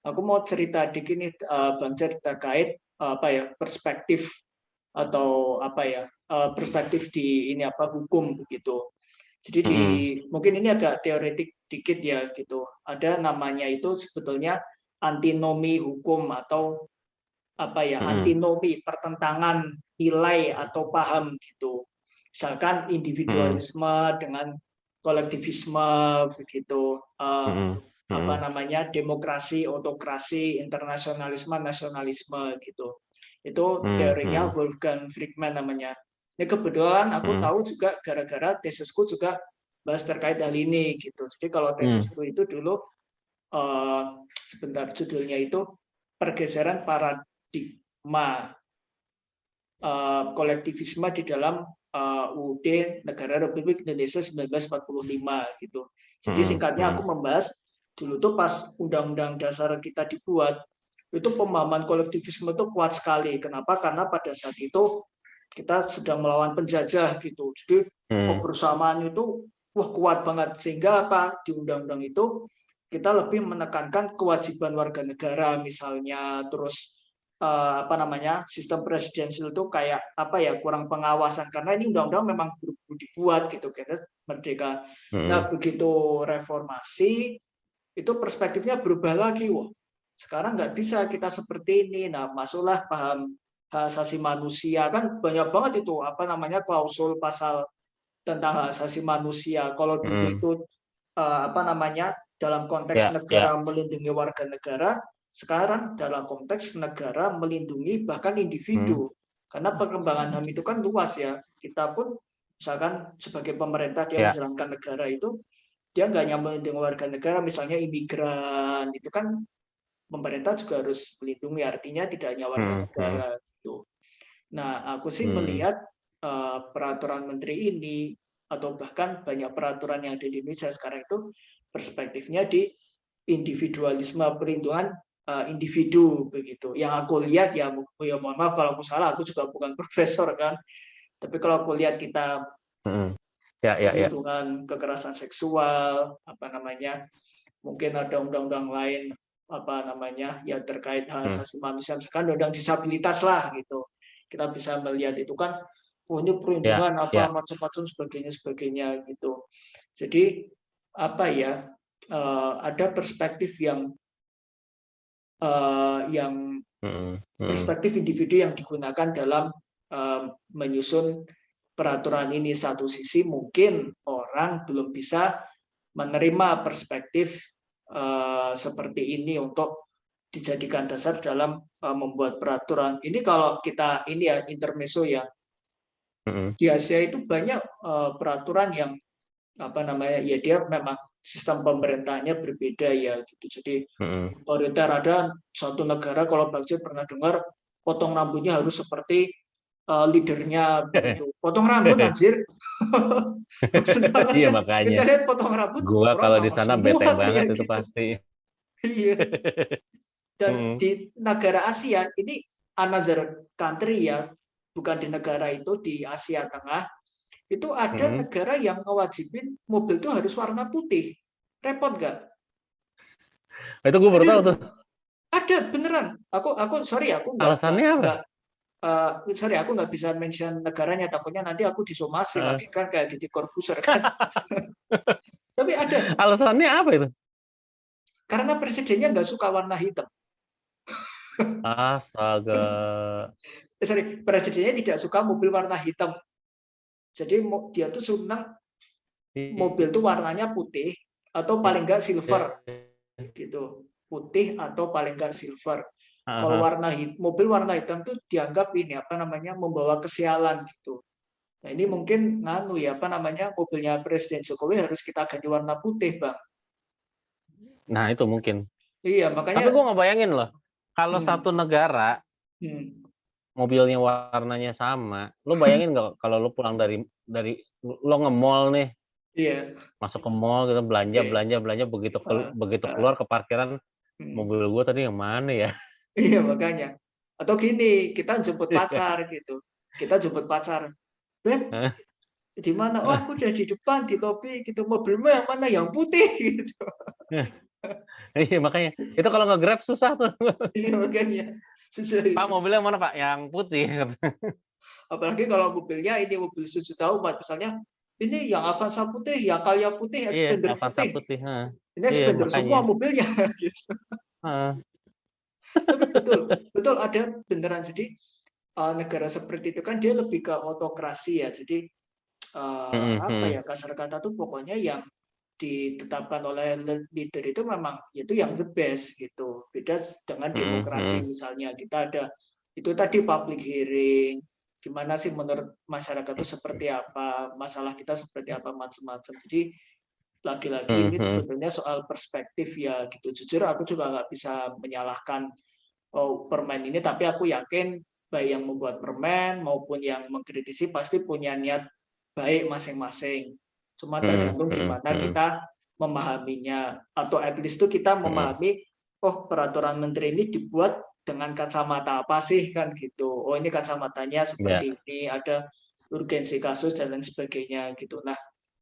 Aku mau cerita dikit nih, Bang Jer, terkait apa ya, perspektif atau apa ya, perspektif di ini apa, hukum begitu. Jadi Mm-mm. mungkin ini agak teoretik dikit ya gitu. Ada namanya itu sebetulnya antinomi hukum atau apa ya, Mm-mm. antinomi, pertentangan nilai atau paham gitu. Misalkan Mm-mm. individualisme dengan kolektivisme begitu. Mm-mm. Apa Mm-mm. namanya, demokrasi, autokrasi, internasionalisme, nasionalisme gitu. Itu teorinya Mm-mm. Wolfgang Friedman namanya. Ini kebetulan aku Mm-mm. tahu juga gara-gara tesisku juga bahas terkait hal ini gitu. Jadi kalau Mm. tesisku itu dulu eh, sebentar, judulnya itu pergeseran paradigma kolektivisme di dalam UUD Negara Republik Indonesia 1945 gitu. Jadi Mm-mm. singkatnya aku Mm-mm. membahas dulu tuh pas Undang-Undang Dasar kita dibuat, itu pemahaman kolektivisme itu kuat sekali. Kenapa? Karena pada saat itu kita sedang melawan penjajah gitu. Jadi Mm. kebersamaan itu wah kuat banget, sehingga apa, di undang-undang itu kita lebih menekankan kewajiban warga negara misalnya, terus apa namanya, sistem presidensial itu kayak apa ya, kurang pengawasan karena ini undang-undang memang buru-buru dibuat gitu kan, merdeka. Nah Mm-mm. begitu reformasi itu perspektifnya berubah lagi. Wah, sekarang nggak bisa kita seperti ini. Nah, masuklah paham hak asasi manusia, kan banyak banget itu apa namanya, klausul pasal tentang hak asasi manusia. Kalau dulu Mm-mm. itu apa namanya, dalam konteks Ya, ya. negara melindungi warga negara, sekarang dalam konteks negara melindungi bahkan Mm. individu. Karena perkembangan HAM itu kan luas ya. Kita pun misalkan sebagai pemerintah dia Ya. menjalankan negara itu, dia nggak hanya melindungi warga negara, misalnya imigran, itu kan pemerintah juga harus melindungi, artinya tidak hanya warga Mm. Mm. negara gitu. Nah, aku sih Mm. melihat peraturan menteri ini atau bahkan banyak peraturan yang ada di Indonesia sekarang itu perspektifnya di individualisme, perlindungan individu begitu. Yang aku lihat ya, ya mohon maaf kalau aku salah, aku juga bukan profesor kan. Tapi kalau aku lihat kita Mm. Ya, ya, ya. perlindungan kekerasan seksual, apa namanya, mungkin ada undang-undang lain apa namanya ya terkait hak Mm. asasi manusia, misalkan undang disabilitas lah gitu, kita bisa melihat itu kan, oh ini Ya, perlindungan apa ya. macam-macam sebagainya gitu. Jadi apa ya, ada perspektif yang Mm. Mm. perspektif individu yang digunakan dalam menyusun peraturan ini. Satu sisi mungkin orang belum bisa menerima perspektif seperti ini untuk dijadikan dasar dalam membuat peraturan. Ini kalau kita ini ya intermezzo ya. Mm. Di Asia itu banyak peraturan yang apa namanya ya, dia memang sistem pemerintahnya berbeda ya gitu. Jadi Mm. otoriter, ada satu negara kalau Bang Jir pernah dengar, potong rambutnya harus seperti leadernya begitu. Potong rambut anjir. Maksud banget Iya kan. makanya. Kita lihat potong rambut Gua orang kalau di sama sana semua bete banget kayak itu gitu. pasti. Iya. Dan Mm. di negara Asia ini another country ya, bukan di negara itu, di Asia Tengah itu ada Mm. negara yang mewajibin mobil itu harus warna putih. Repot nggak? Itu gue baru Ada tahu loh. tuh. Ada beneran. Aku sorry, aku Alasannya apa? sorry, aku nggak bisa mention negaranya, takutnya nanti aku disomasi Eh, lagi kan kayak Deddy Corbuzier kan. Tapi ada, Alasannya apa itu? karena presidennya nggak suka warna hitam. Astaga. Sorry, presidennya tidak suka mobil warna hitam. Jadi dia tuh senang mobil tuh warnanya putih atau paling nggak silver gitu. Putih atau paling nggak silver. Kalau Aha. mobil warna hitam tuh dianggap ini apa namanya, membawa kesialan gitu. Nah ini mungkin nganu ya, apa namanya, mobilnya Presiden Jokowi harus kita ganti warna putih, Bang. Nah itu mungkin. Iya Tapi makanya. gue nggak bayangin loh. Kalau hmm, satu negara hmm, mobilnya warnanya sama, lo bayangin nggak kalau lo pulang dari lo nge-mall nih, iya, masuk ke mall gitu belanja oke. belanja belanja Uh, begitu uh, keluar ke parkiran hmm. mobil gue tadi yang mana ya? Iya makanya. Atau gini, kita jemput pacar gitu. Kita jemput pacar. Beb, di mana? Oh, aku udah di depan di lobi gitu. Mobilmu yang mana? Yang putih gitu. Iya makanya, itu kalau nge-Grab susah tuh. Iya makanya susah "Pak itu. mobilnya mana Pak?" "Yang putih." Apalagi kalau mobilnya ini mobil susu tahu, Pak, misalnya, "Ini yang Avanza putih, yang Calya putih, Iya, Expander Avanza putih." putih, heeh. Ini Iya Expander makanya, semua mobilnya gitu. heeh. Tapi betul, betul ada beneran. Jadi, negara seperti itu kan dia lebih ke autokrasi ya. Jadi, Mhm apa mhm. ya, kasar kata tuh pokoknya yang ditetapkan oleh leader itu memang itu yang the best gitu. Beda dengan Mhm demokrasi mhm. misalnya kita ada itu tadi public hearing, gimana sih menurut masyarakat itu seperti apa, masalah kita seperti apa macam-macam. Jadi lagi-lagi Mhm ini mhm. sebetulnya soal perspektif ya gitu. Jujur aku juga nggak bisa menyalahkan oh permen ini, tapi aku yakin baik yang membuat permen maupun yang mengkritisi pasti punya niat baik masing-masing. Cuma Mhm tergantung mhm gimana mhm. kita memahaminya atau at least itu kita Mhm. memahami oh peraturan menteri ini dibuat dengan kacamata apa sih kan gitu. Oh ini kacamatanya Iya. seperti ini, ada urgensi kasus dan lain sebagainya gitu. Nah,